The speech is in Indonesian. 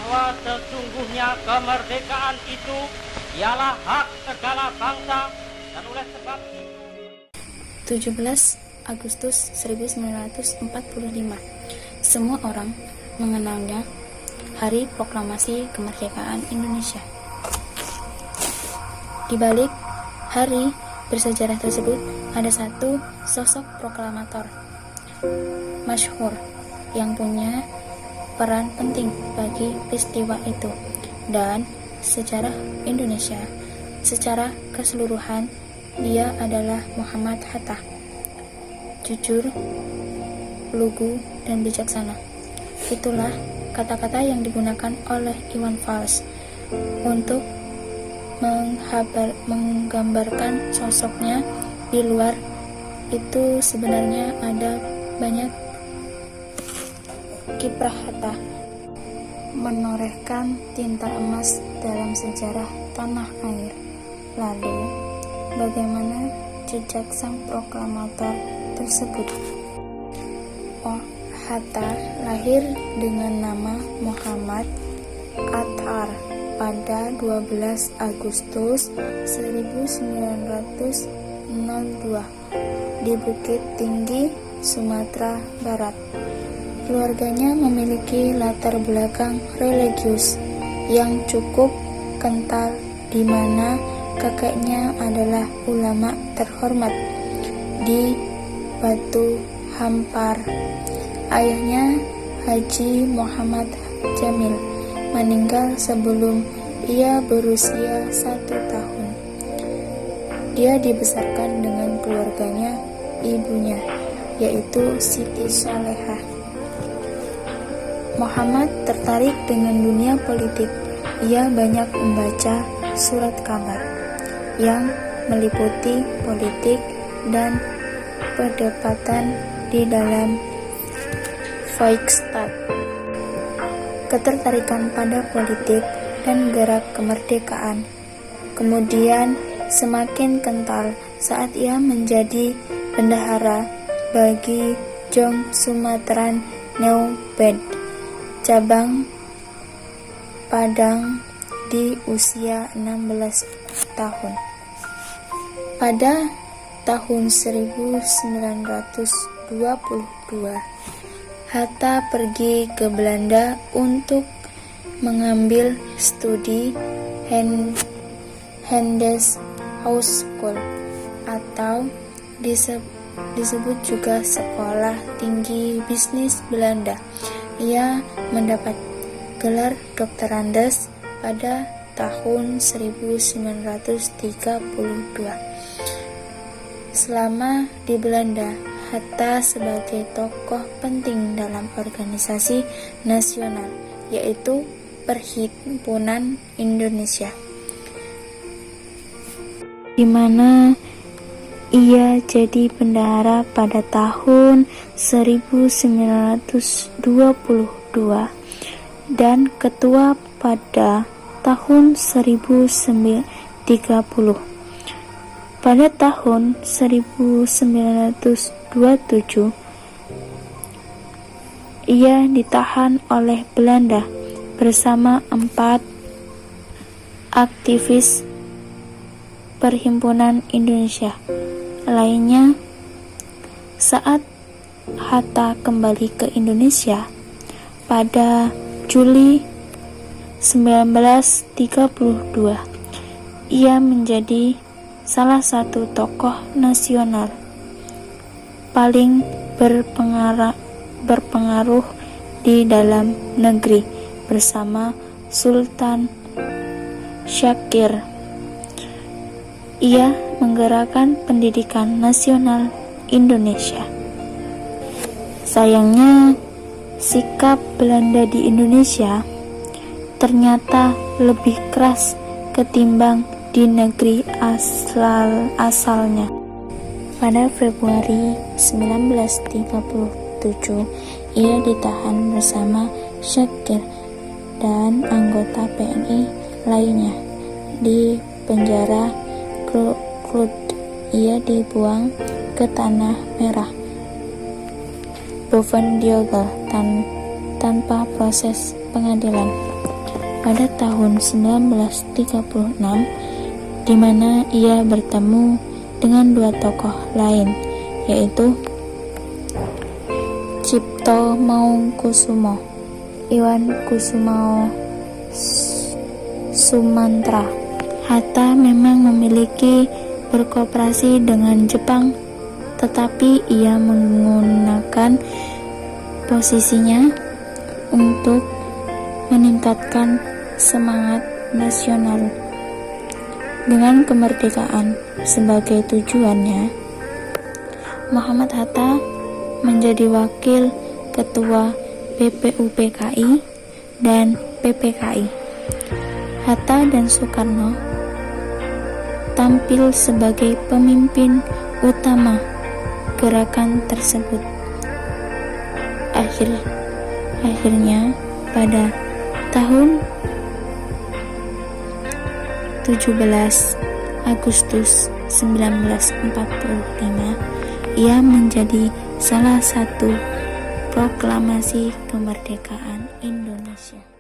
bahwa sesungguhnya kemerdekaan itu ialah hak segala bangsa dan oleh sebab 17 Agustus 1945. Semua orang mengenalnya Hari Proklamasi Kemerdekaan Indonesia. Di balik hari bersejarah tersebut ada satu sosok proklamator masyhur yang punya peran penting bagi peristiwa itu dan sejarah Indonesia secara keseluruhan. Dia adalah Muhammad Hatta. Jujur, lugu, dan bijaksana. Itulah kata-kata yang digunakan oleh Iwan Fals untuk menggambarkan sosoknya. Di luar itu sebenarnya ada banyak kiprah Hatta menorehkan tinta emas dalam sejarah tanah air. Lalu, bagaimana jejak sang proklamator tersebut? Hatta lahir dengan nama Muhammad Attar pada 12 Agustus 1902 di Bukit Tinggi, Sumatera Barat. Keluarganya memiliki latar belakang religius yang cukup kental, di mana kakeknya adalah ulama terhormat di Batu Hampar. Ayahnya, Haji Muhammad Jamil, meninggal sebelum ia berusia 1 tahun. Dia dibesarkan dengan keluarganya, ibunya, yaitu Siti Solehah. Muhammad tertarik dengan dunia politik. Ia banyak membaca surat kabar yang meliputi politik dan perdebatan di dalam Volksstaat. Ketertarikan pada politik dan gerak kemerdekaan kemudian semakin kental saat ia menjadi bendahara bagi Jong Sumatran New Band cabang Padang di usia 16 tahun. Pada tahun 1922, Hatta pergi ke Belanda untuk mengambil studi Handelshogeschool atau disebut juga Sekolah Tinggi Bisnis Belanda. Ia mendapat gelar doktorandes pada tahun 1932. Selama di Belanda, Hatta sebagai tokoh penting dalam organisasi nasional, yaitu Perhimpunan Indonesia, di mana ia jadi bendahara pada tahun 1922 dan ketua pada tahun 1930. Pada tahun 1927, ia ditahan oleh Belanda bersama 4 aktivis Perhimpunan Indonesia lainnya. Saat Hatta kembali ke Indonesia pada Juli 1932, ia menjadi salah satu tokoh nasional paling berpengaruh di dalam negeri bersama Sultan Syakir. Ia menggerakkan pendidikan nasional Indonesia. Sayangnya, sikap Belanda di Indonesia ternyata lebih keras ketimbang di negeri asalnya. Pada Februari 1937, ia ditahan bersama Syakir dan anggota PNI lainnya di penjara Krut. Ia dibuang ke Tanah Merah, Bovendigel, tanpa proses pengadilan. pada tahun 1936, di mana ia bertemu dengan dua tokoh lain, yaitu Cipto Mangunkusumo, Iwan Kusumo Sumantra. Hatta memang memiliki berkooperasi dengan Jepang, tetapi ia menggunakan posisinya untuk meningkatkan semangat nasional. Dengan kemerdekaan sebagai tujuannya, Muhammad Hatta menjadi wakil ketua BPUPKI dan PPKI. Hatta dan Soekarno tampil sebagai pemimpin utama gerakan tersebut. Akhirnya pada tahun 17 Agustus 1945, ia menjadi salah satu proklamasi kemerdekaan Indonesia.